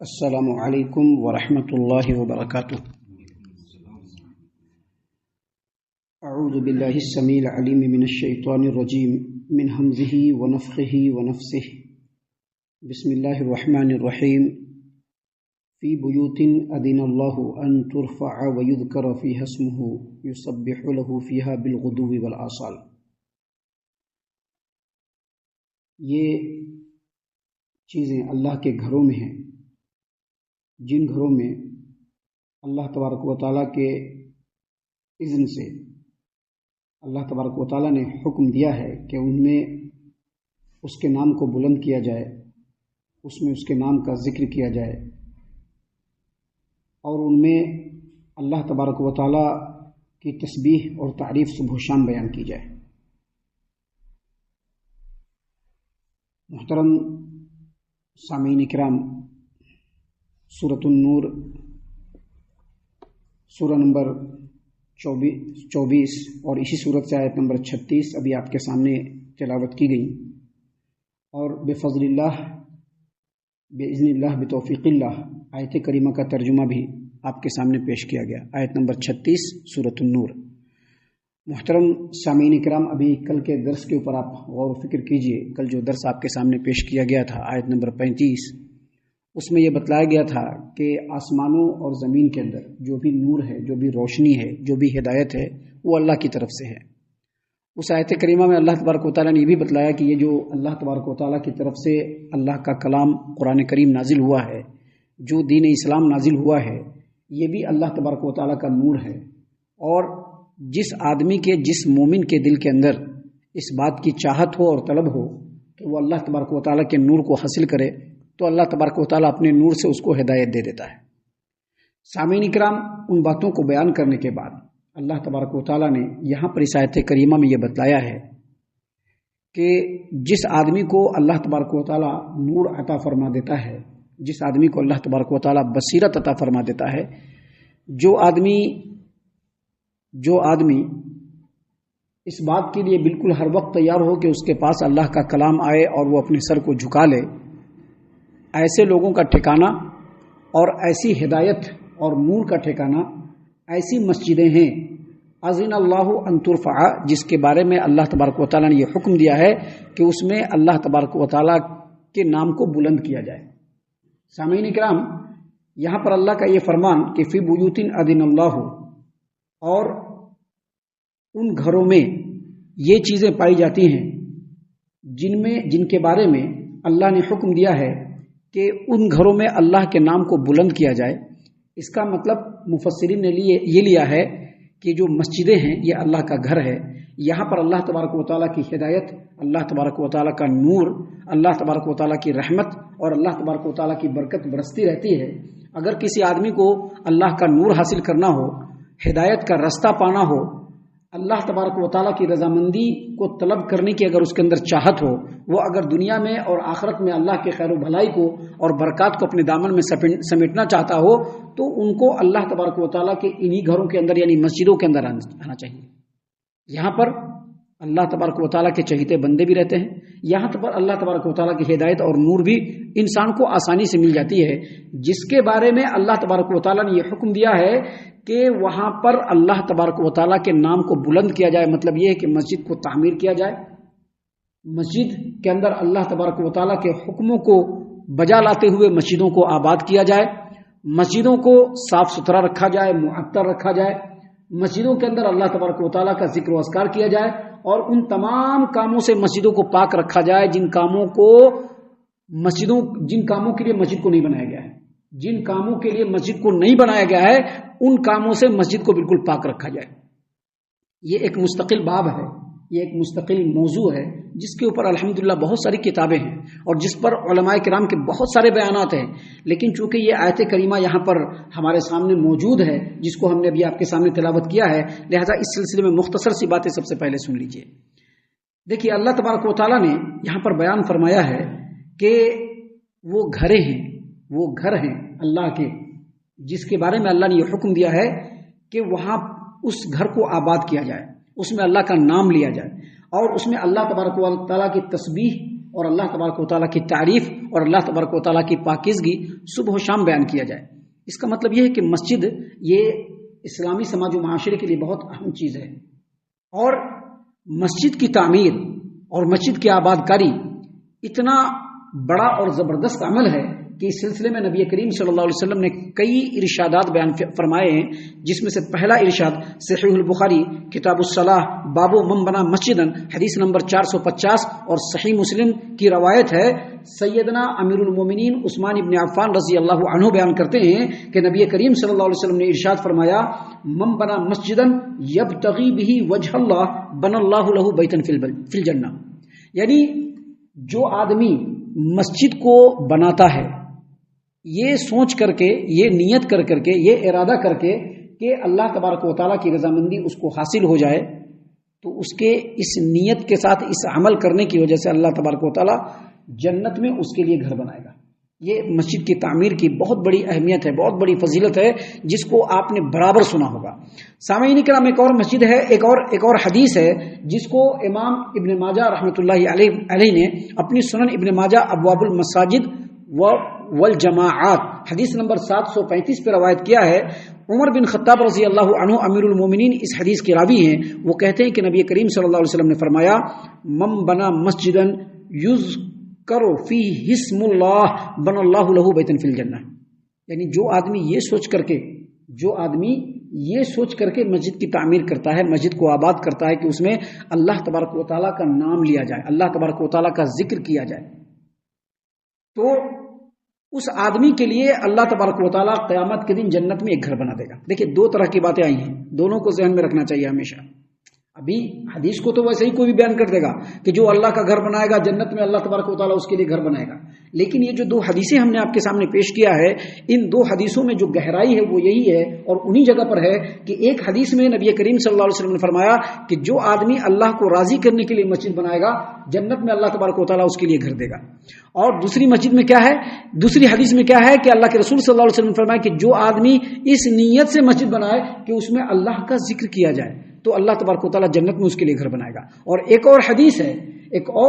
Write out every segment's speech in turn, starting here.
السلام علیکم ورحمۃ اللہ وبرکاتہ۔ اعوذ باللہ السمیع العلیم من الشیطان الرجیم من ہمزہ ونفخہ ونفثہ۔ بسم اللہ الرحمن الرحیم۔ فی بیوت اذن اللہ ان ترفع ویذکر فیہا اسمہ یسبح لہ فیہا بالغدو والآصال۔ یہ چیزیں اللہ کے گھروں میں ہیں، جن گھروں میں اللہ تبارک و تعالیٰ کے اذن سے اللہ تبارک و تعالیٰ نے حکم دیا ہے کہ ان میں اس کے نام کو بلند کیا جائے، اس میں اس کے نام کا ذکر کیا جائے، اور ان میں اللہ تبارک و تعالیٰ کی تسبیح اور تعریف صبح و شام بیان کی جائے۔ محترم سامعین کرام، سورۃ النور سورہ نمبر 24 اور اسی سورت سے آیت نمبر 36 ابھی آپ کے سامنے تلاوت کی گئی، اور بفضل اللہ باذن اللہ بتوفیق اللہ آیت کریمہ کا ترجمہ بھی آپ کے سامنے پیش کیا گیا، آیت نمبر 36 سورۃ النور۔ محترم سامعین کرام، ابھی کل کے درس کے اوپر آپ غور و فکر کیجئے۔ کل جو درس آپ کے سامنے پیش کیا گیا تھا آیت نمبر 35، اس میں یہ بتلایا گیا تھا کہ آسمانوں اور زمین کے اندر جو بھی نور ہے، جو بھی روشنی ہے، جو بھی ہدایت ہے، وہ اللہ کی طرف سے ہے۔ اس آیت کریمہ میں اللہ تبارک و تعالیٰ نے یہ بھی بتلایا کہ یہ جو اللہ تبارک و تعالیٰ کی طرف سے اللہ کا کلام قرآن کریم نازل ہوا ہے، جو دین اسلام نازل ہوا ہے، یہ بھی اللہ تبارک و تعالیٰ کا نور ہے۔ اور جس آدمی کے، جس مومن کے دل کے اندر اس بات کی چاہت ہو اور طلب ہو کہ وہ اللہ تبارک و تعالیٰ کے نور کو حاصل کرے، تو اللہ تبارک و تعالیٰ اپنے نور سے اس کو ہدایت دے دیتا ہے۔ سامعین اکرام، ان باتوں کو بیان کرنے کے بعد اللہ تبارک و تعالیٰ نے یہاں پر اس آیت کریمہ میں یہ بتلایا ہے کہ جس آدمی کو اللہ تبارک و تعالیٰ نور عطا فرما دیتا ہے، جس آدمی کو اللہ تبارک و تعالیٰ بصیرت عطا فرما دیتا ہے، جو آدمی اس بات کے لیے بالکل ہر وقت تیار ہو کہ اس کے پاس اللہ کا کلام آئے اور وہ اپنے سر کو جھکا لے، ایسے لوگوں کا ٹھکانہ اور ایسی ہدایت اور نور کا ٹھکانہ ایسی مسجدیں ہیں اذن اللہ ان ترفع، جس کے بارے میں اللہ تبارک و تعالیٰ نے یہ حکم دیا ہے کہ اس میں اللہ تبارک و تعالیٰ کے نام کو بلند کیا جائے۔ سامعین اکرام، یہاں پر اللہ کا یہ فرمان کہ فی بیوت اذن اللہ، اور ان گھروں میں یہ چیزیں پائی جاتی ہیں جن کے بارے میں اللہ نے حکم دیا ہے کہ ان گھروں میں اللہ کے نام کو بلند کیا جائے۔ اس کا مطلب مفسرین نے یہ لیا ہے کہ جو مسجدیں ہیں یہ اللہ کا گھر ہے، یہاں پر اللہ تبارک و تعالیٰ کی ہدایت، اللہ تبارک و تعالیٰ کا نور، اللہ تبارک و تعالیٰ کی رحمت اور اللہ تبارک و تعالیٰ کی برکت برستی رہتی ہے۔ اگر کسی آدمی کو اللہ کا نور حاصل کرنا ہو، ہدایت کا رستہ پانا ہو، اللہ تبارک و تعالیٰ کی رضامندی کو طلب کرنے کی اگر اس کے اندر چاہت ہو، وہ اگر دنیا میں اور آخرت میں اللہ کے خیر و بھلائی کو اور برکات کو اپنے دامن میں سمیٹنا چاہتا ہو، تو ان کو اللہ تبارک و تعالیٰ کے انہی گھروں کے اندر یعنی مسجدوں کے اندر آنا چاہیے۔ یہاں پر اللہ تبارک و تعالیٰ کے چہیتے بندے بھی رہتے ہیں، یہاں پر اللہ تبارک و تعالیٰ کی ہدایت اور نور بھی انسان کو آسانی سے مل جاتی ہے، جس کے بارے میں اللہ تبارک و تعالیٰ نے یہ حکم دیا ہے کہ وہاں پر اللہ تبارک و تعالیٰ کے نام کو بلند کیا جائے۔ مطلب یہ ہے کہ مسجد کو تعمیر کیا جائے، مسجد کے اندر اللہ تبارک و تعالیٰ کے حکموں کو بجا لاتے ہوئے مسجدوں کو آباد کیا جائے، مسجدوں کو صاف ستھرا رکھا جائے، معطر رکھا جائے، مسجدوں کے اندر اللہ تبارک و تعالیٰ کا ذکر و اذکار کیا جائے، اور ان تمام کاموں سے مسجدوں کو پاک رکھا جائے جن کاموں کے لیے مسجد کو نہیں بنایا گیا ہے، جن کاموں کے لیے مسجد کو نہیں بنایا گیا ہے ان کاموں سے مسجد کو بالکل پاک رکھا جائے۔ یہ ایک مستقل باب ہے، یہ ایک مستقل موضوع ہے جس کے اوپر الحمدللہ بہت ساری کتابیں ہیں اور جس پر علماء کرام کے بہت سارے بیانات ہیں، لیکن چونکہ یہ آیت کریمہ یہاں پر ہمارے سامنے موجود ہے جس کو ہم نے ابھی آپ کے سامنے تلاوت کیا ہے، لہذا اس سلسلے میں مختصر سی باتیں سب سے پہلے سن لیجئے۔ دیکھیے، اللہ تبارک و تعالیٰ نے یہاں پر بیان فرمایا ہے کہ وہ گھریں ہیں، وہ گھر ہیں اللہ کے، جس کے بارے میں اللہ نے یہ حکم دیا ہے کہ وہاں اس گھر کو آباد کیا جائے، اس میں اللہ کا نام لیا جائے، اور اس میں اللہ تبارک و تعالیٰ کی تسبیح اور اللہ تبارک و تعالیٰ کی تعریف اور اللہ تبارک و تعالیٰ کی پاکیزگی صبح و شام بیان کیا جائے۔ اس کا مطلب یہ ہے کہ مسجد یہ اسلامی سماج و معاشرے کے لیے بہت اہم چیز ہے، اور مسجد کی تعمیر اور مسجد کی آباد کاری اتنا بڑا اور زبردست عمل ہے کہ اس سلسلے میں نبی کریم صلی اللہ علیہ وسلم نے کئی ارشادات بیان فرمائے ہیں، جس میں سے پہلا ارشاد صحیح البخاری کتاب الصلاح باب من بنا مسجدا حدیث نمبر 450 اور صحیح مسلم کی روایت ہے، سیدنا امیر المومنین عثمان ابن عفان رضی اللہ عنہ بیان کرتے ہیں کہ نبی کریم صلی اللہ علیہ وسلم نے ارشاد فرمایا، من بنا مسجدا یبتغی بہ وجہ اللہ بنى اللہ لہ بیتا فی الجنہ، یعنی جو آدمی مسجد کو بناتا ہے یہ سوچ کر کے، یہ نیت کر کے، یہ ارادہ کر کے کہ اللہ تبارک و تعالیٰ کی رضامندی اس کو حاصل ہو جائے، تو اس کے اس نیت کے ساتھ اس عمل کرنے کی وجہ سے اللہ تبارک و تعالیٰ جنت میں اس کے لیے گھر بنائے گا۔ یہ مسجد کی تعمیر کی بہت بڑی اہمیت ہے، بہت بڑی فضیلت ہے، جس کو آپ نے برابر سنا ہوگا۔ سامعین کرام، ایک اور مسجد ہے، ایک اور حدیث ہے جس کو امام ابن ماجہ رحمۃ اللہ علیہ نے اپنی سنن ابن ماجہ ابواب المساجد والجماعات حدیث نمبر 735 پہ روایت کیا ہے۔ عمر بن خطاب رضی اللہ عنہ امیر المومنین اس حدیث کے راوی ہیں، وہ کہتے ہیں کہ نبی کریم صلی اللہ علیہ وسلم نے فرمایا، من بنا مسجدا یذکر فیہ اسم اللہ بنى اللہ لہ بیتا فی الجنہ، یعنی جو آدمی یہ سوچ کر کے مسجد کی تعمیر کرتا ہے، مسجد کو آباد کرتا ہے کہ اس میں اللہ تبارک و تعالیٰ کا نام لیا جائے، اللہ تبارک و تعالیٰ کا ذکر کیا جائے، تو اس آدمی کے لیے اللہ تبارک و تعالیٰ قیامت کے دن جنت میں ایک گھر بنا دے گا۔ دیکھیں، دو طرح کی باتیں آئی ہیں، دونوں کو ذہن میں رکھنا چاہیے ہمیشہ۔ ابھی حدیث کو تو ویسے ہی کوئی بھی بیان کر دے گا کہ جو اللہ کا گھر بنائے گا جنت میں اللہ تبارک و تعالیٰ اس کے لیے گھر بنائے گا، لیکن یہ جو دو حدیثیں ہم نے آپ کے سامنے پیش کیا ہے، ان دو حدیثوں میں جو گہرائی ہے وہ یہی ہے، اور انہی جگہ پر ہے کہ ایک حدیث میں نبی کریم صلی اللہ علیہ وسلم نے فرمایا کہ جو آدمی اللہ کو راضی کرنے کے لیے مسجد بنائے گا جنت میں اللہ تبارک و تعالیٰ اس کے لیے گھر دے گا، اور دوسری مسجد میں کیا ہے، دوسری حدیث میں کیا ہے کہ اللہ کے رسول صلی اللہ علیہ وسلم نے فرمایا کہ جو آدمی اس نیت سے مسجد بنائے کہ اس میں اللہ کا ذکر کیا جائے تو اللہ تبارک و تعالیٰ جنت میں اس کے لیے گھر بنائے گا۔ اور ایک اور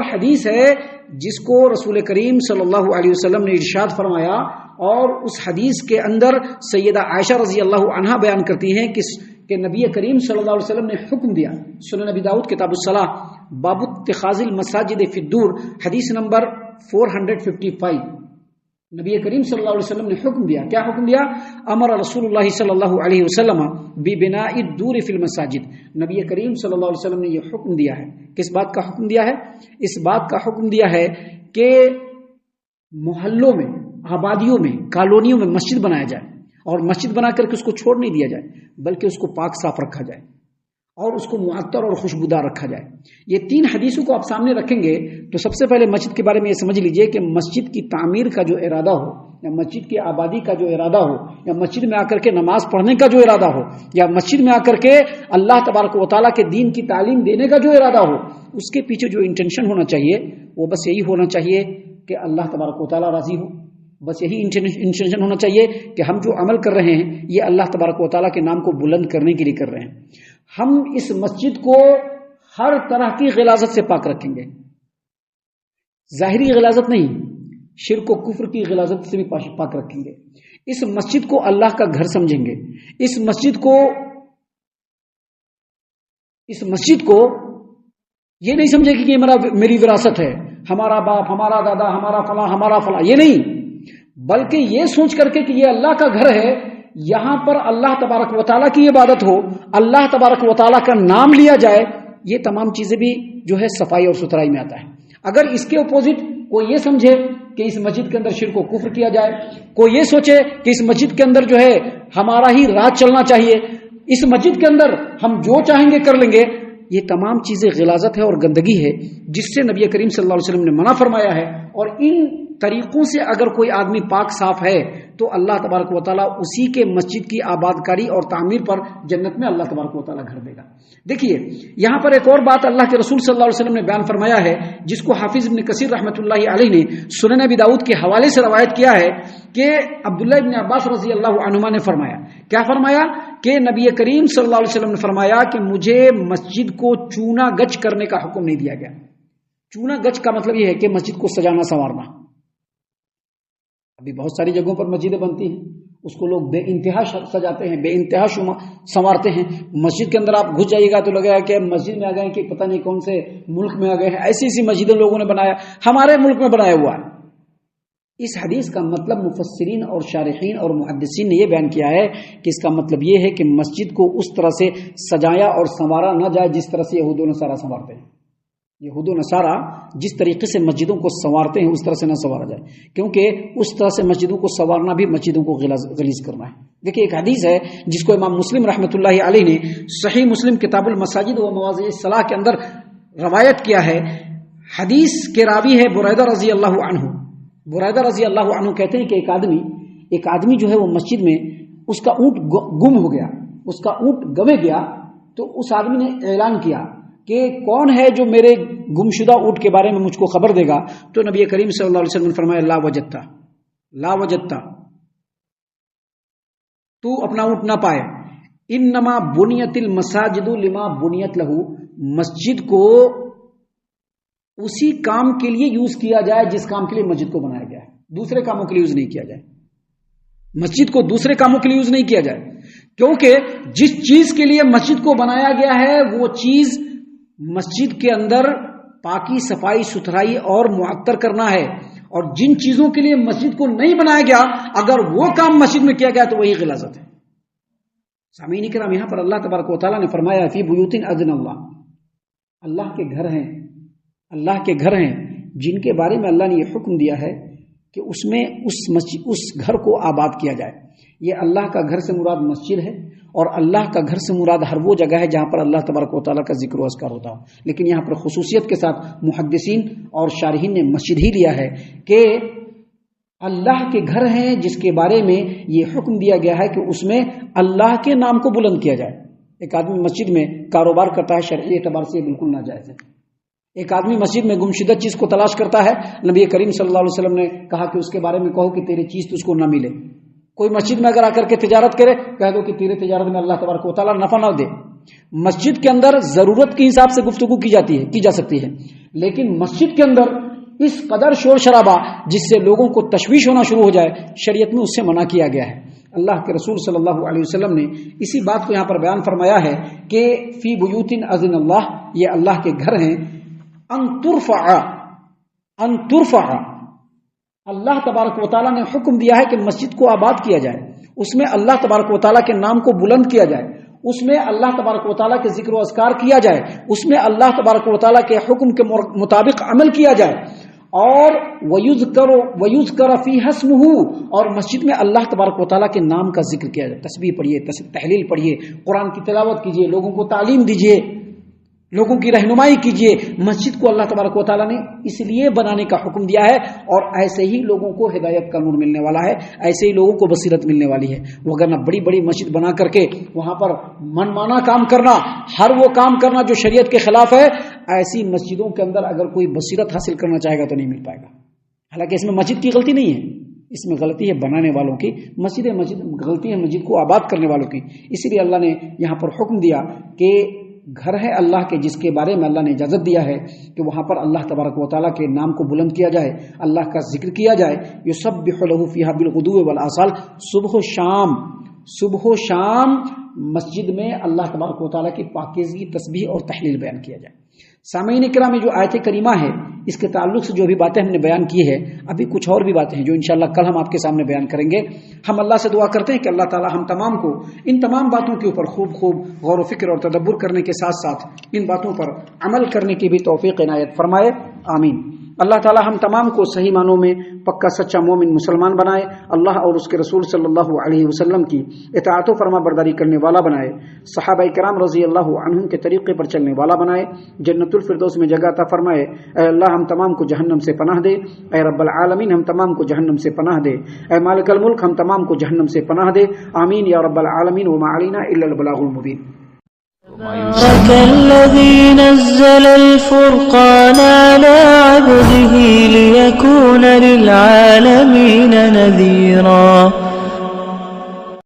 حدیث ہے جس کو رسول کریم صلی اللہ علیہ وسلم نے ارشاد فرمایا، اور اس حدیث کے اندر سیدہ عائشہ رضی اللہ عنہا بیان کرتی ہیں کہ نبی کریم صلی اللہ علیہ وسلم نے حکم دیا، سنن نبی داؤد کتاب الصلاح باب اتخاذ المساجد فی الدور حدیث نمبر 455، نبی کریم صلی اللہ علیہ وسلم نے حکم دیا، کیا حکم دیا؟ امر رسول اللہ صلی اللہ علیہ وسلم ببناء الدور فی المساجد، نبی کریم صلی اللہ علیہ وسلم نے یہ حکم دیا ہے، کس بات کا حکم دیا ہے؟ اس بات کا حکم دیا ہے کہ محلوں میں، آبادیوں میں، کالونیوں میں مسجد بنایا جائے، اور مسجد بنا کر کے اس کو چھوڑ نہیں دیا جائے بلکہ اس کو پاک صاف رکھا جائے اور اس کو معطر اور خوشبودار رکھا جائے۔ یہ تین حدیثوں کو آپ سامنے رکھیں گے تو سب سے پہلے مسجد کے بارے میں یہ سمجھ لیجئے کہ مسجد کی تعمیر کا جو ارادہ ہو، یا مسجد کی آبادی کا جو ارادہ ہو، یا مسجد میں آ کر کے نماز پڑھنے کا جو ارادہ ہو، یا مسجد میں آ کر کے اللہ تبارک و تعالیٰ کے دین کی تعلیم دینے کا جو ارادہ ہو، اس کے پیچھے جو انٹینشن ہونا چاہیے وہ بس یہی ہونا چاہیے کہ اللہ تبارک و تعالیٰ راضی ہو، بس یہی انٹینشن ہونا چاہیے کہ ہم جو عمل کر رہے ہیں یہ اللہ تبارک و تعالیٰ کے نام کو بلند کرنے کے لیے کر رہے ہیں۔ ہم اس مسجد کو ہر طرح کی غلاظت سے پاک رکھیں گے، ظاہری غلاظت نہیں، شرک و کفر کی غلاظت سے بھی پاک رکھیں گے۔ اس مسجد کو اللہ کا گھر سمجھیں گے، اس مسجد کو یہ نہیں سمجھے کہ یہ میری وراثت ہے، ہمارا باپ، ہمارا دادا، ہمارا فلاں، یہ نہیں، بلکہ یہ سوچ کر کے کہ یہ اللہ کا گھر ہے، یہاں پر اللہ تبارک و تعالیٰ کی عبادت ہو، اللہ تبارک و تعالیٰ کا نام لیا جائے، یہ تمام چیزیں بھی جو ہے صفائی اور ستھرائی میں آتا ہے۔ اگر اس کے اپوزٹ کوئی یہ سمجھے کہ اس مسجد کے اندر شرک و کفر کیا جائے، کوئی یہ سوچے کہ اس مسجد کے اندر جو ہے ہمارا ہی راج چلنا چاہیے، اس مسجد کے اندر ہم جو چاہیں گے کر لیں گے، یہ تمام چیزیں غلاظت ہے اور گندگی ہے، جس سے نبی کریم صلی اللہ علیہ وسلم نے منع فرمایا ہے۔ اور ان طریقوں سے اگر کوئی آدمی پاک صاف ہے تو اللہ تبارک و تعالیٰ اسی کے مسجد کی آباد کاری اور تعمیر پر جنت میں اللہ تبارک و تعالیٰ گھر دے گا۔ دیکھیے یہاں پر ایک اور بات اللہ کے رسول صلی اللہ علیہ وسلم نے بیان فرمایا ہے، جس کو حافظ ابن کثیر رحمۃ اللہ علیہ نے سنن ابی داؤد کے حوالے سے روایت کیا ہے کہ عبداللہ ابن عباس رضی اللہ عنہما نے فرمایا، کیا فرمایا کہ نبی کریم صلی اللہ علیہ وسلم نے فرمایا کہ مجھے مسجد کو چونا گچ کرنے کا حکم نہیں دیا گیا۔ چونا گچ کا مطلب یہ ہے کہ مسجد کو سجانا سنوارنا. ابھی بہت ساری جگہوں پر مسجدیں بنتی ہیں, اس کو لوگ بے انتہا سجاتے ہیں, بے انتہا سنوارتے ہیں. مسجد کے اندر آپ گھس جائیے گا تو لگے گا کہ مسجد میں آ گئے کہ پتہ نہیں کون سے ملک میں آ گئے ہیں. ایسی ایسی مسجدیں لوگوں نے بنایا, ہمارے ملک میں بنایا ہوا ہے. اس حدیث کا مطلب مفسرین اور شارحین اور محدثین نے یہ بیان کیا ہے کہ اس کا مطلب یہ ہے کہ مسجد کو اس طرح سے سجایا اور سنوارا نہ جائے جس طرح سے یہود و نصارہ سنوارتے ہیں. یہود و نصارہ جس طریقے سے مسجدوں کو سنوارتے ہیں اس طرح سے نہ سنوارا جائے, کیونکہ اس طرح سے مسجدوں کو سنوارنا بھی مسجدوں کو غلیظ کرنا ہے. دیکھیے ایک حدیث ہے جس کو امام مسلم رحمۃ اللہ علیہ نے صحیح مسلم کتاب المساجد و مواضع الصلاح کے اندر روایت کیا ہے. حدیث کے راوی ہے بریدہ رضی اللہ عنہ. بریدہ رضی اللہ عنہ کہتے ہیں کہ ایک آدمی جو ہے وہ مسجد میں اس کا اونٹ گم ہو گیا, اس کا اونٹ گمے گیا. تو اس آدمی نے اعلان کیا کہ کون ہے جو میرے گمشدہ اونٹ کے بارے میں مجھ کو خبر دے گا. تو نبی کریم صلی اللہ علیہ وسلم نے فرمایا لا وجدتا, تو اپنا اونٹ نہ پائے. انما بنیت المساجد لما بنیت لہو, مسجد کو اسی کام کے لیے یوز کیا جائے جس کام کے لیے مسجد کو بنایا گیا ہے, دوسرے کاموں کے لیے یوز نہیں کیا جائے. مسجد کو دوسرے کاموں کے لیے یوز نہیں کیا جائے, کیونکہ جس چیز کے لیے مسجد کو بنایا گیا ہے وہ چیز مسجد کے اندر پاکی صفائی ستھرائی اور معطر کرنا ہے. اور جن چیزوں کے لیے مسجد کو نہیں بنایا گیا اگر وہ کام مسجد میں کیا گیا تو وہی غلاظت ہے. سامعین کرام, یہاں پر اللہ تبارک و تعالیٰ نے فرمایا فی بیوت اذن اللہ, اللہ کے گھر ہیں, اللہ کے گھر ہیں جن کے بارے میں اللہ نے یہ حکم دیا ہے کہ اس میں اس گھر کو آباد کیا جائے. یہ اللہ کا گھر سے مراد مسجد ہے, اور اللہ کا گھر سے مراد ہر وہ جگہ ہے جہاں پر اللہ تبارک و تعالیٰ کا ذکر و اذکار ہوتا ہو. لیکن یہاں پر خصوصیت کے ساتھ محدثین اور شارحین نے مسجد ہی لیا ہے کہ اللہ کے گھر ہیں جس کے بارے میں یہ حکم دیا گیا ہے کہ اس میں اللہ کے نام کو بلند کیا جائے. ایک آدمی مسجد میں کاروبار کرتا ہے, شرعی اعتبار سے یہ بالکل ناجائز ہے. ایک آدمی مسجد میں گمشدہ چیز کو تلاش کرتا ہے, نبی کریم صلی اللہ علیہ وسلم نے کہا کہ اس کے بارے میں کہو کہ تیری چیز تجھ کو نہ ملے. کوئی مسجد میں اگر آ کر کے تجارت کرے, کہہ دو کہ تیرے تجارت میں اللہ تبارک و تعالیٰ نفع نہ دے. مسجد کے اندر ضرورت کے حساب سے گفتگو کی جا سکتی ہے, لیکن مسجد کے اندر اس قدر شور شرابہ جس سے لوگوں کو تشویش ہونا شروع ہو جائے, شریعت میں اس سے منع کیا گیا ہے. اللہ کے رسول صلی اللہ علیہ وسلم نے اسی بات کو یہاں پر بیان فرمایا ہے کہ فی بیوت اذن اللہ, یہ اللہ کے گھر ہیں. ان ترفع, اللہ تبارک و تعالیٰ نے حکم دیا ہے کہ مسجد کو آباد کیا جائے, اس میں اللہ تبارک و تعالیٰ کے نام کو بلند کیا جائے, اس میں اللہ تبارک و تعالیٰ کے ذکر و اذکار کیا جائے, اس میں اللہ تبارک و تعالیٰ کے حکم کے مطابق عمل کیا جائے, اور وَيُذْكَرَ فِيهَا اسْمُهُ, اور مسجد میں اللہ تبارک و تعالیٰ کے نام کا ذکر کیا جائے. تسبیح پڑھیے, تحلیل پڑھیے, قرآن کی تلاوت کیجیے, لوگوں کو تعلیم دیجیے, لوگوں کی رہنمائی کیجیے. مسجد کو اللہ تبارک و تعالیٰ نے اس لیے بنانے کا حکم دیا ہے, اور ایسے ہی لوگوں کو ہدایت کا نور ملنے والا ہے, ایسے ہی لوگوں کو بصیرت ملنے والی ہے. وگرنہ بڑی بڑی مسجد بنا کر کے وہاں پر منمانا کام کرنا, ہر وہ کام کرنا جو شریعت کے خلاف ہے, ایسی مسجدوں کے اندر اگر کوئی بصیرت حاصل کرنا چاہے گا تو نہیں مل پائے گا. حالانکہ اس میں مسجد کی غلطی نہیں ہے, اس میں غلطی ہے بنانے والوں کی. مسجد غلطی ہے مسجد کو آباد کرنے والوں کی. اسی لیے اللہ نے یہاں پر حکم دیا کہ گھر ہے اللہ کے جس کے بارے میں اللہ نے اجازت دیا ہے کہ وہاں پر اللہ تبارک و تعالیٰ کے نام کو بلند کیا جائے, اللہ کا ذکر کیا جائے. یسبح لہ فیہا بالغدو والآصال, صبح و شام مسجد میں اللہ تبارک و تعالیٰ کی پاکیزگی, تسبیح اور تحلیل بیان کیا جائے. سامعین کرام, میں جو آیت کریمہ ہے اس کے تعلق سے جو بھی باتیں ہم نے بیان کی ہے, ابھی کچھ اور بھی باتیں ہیں جو انشاءاللہ کل ہم آپ کے سامنے بیان کریں گے. ہم اللہ سے دعا کرتے ہیں کہ اللہ تعالی ہم تمام کو ان تمام باتوں کے اوپر خوب غور و فکر اور تدبر کرنے کے ساتھ ساتھ ان باتوں پر عمل کرنے کی بھی توفیق عنایت فرمائے, آمین. اللہ تعالی ہم تمام کو صحیح معنوں میں پکا سچا مومن مسلمان بنائے, اللہ اور اس کے رسول صلی اللہ علیہ وسلم کی اطاعت و فرما برداری کرنے والا بنائے, صحابہ کرام رضی اللہ عنہم کے طریقے پر چلنے والا بنائے, جنت الفردوس میں جگہ عطا فرمائے. اے اللہ ہم تمام کو جہنم سے پناہ دے, اے رب العالمین ہم تمام کو جہنم سے پناہ دے, اے مالک الملک ہم تمام کو جہنم سے پناہ دے, آمین یا رب العالمین. وما علینا الا البلاغ المبین. تبارك الذي نزل الفرقان على عبده ليكون للعالمين نذيرا.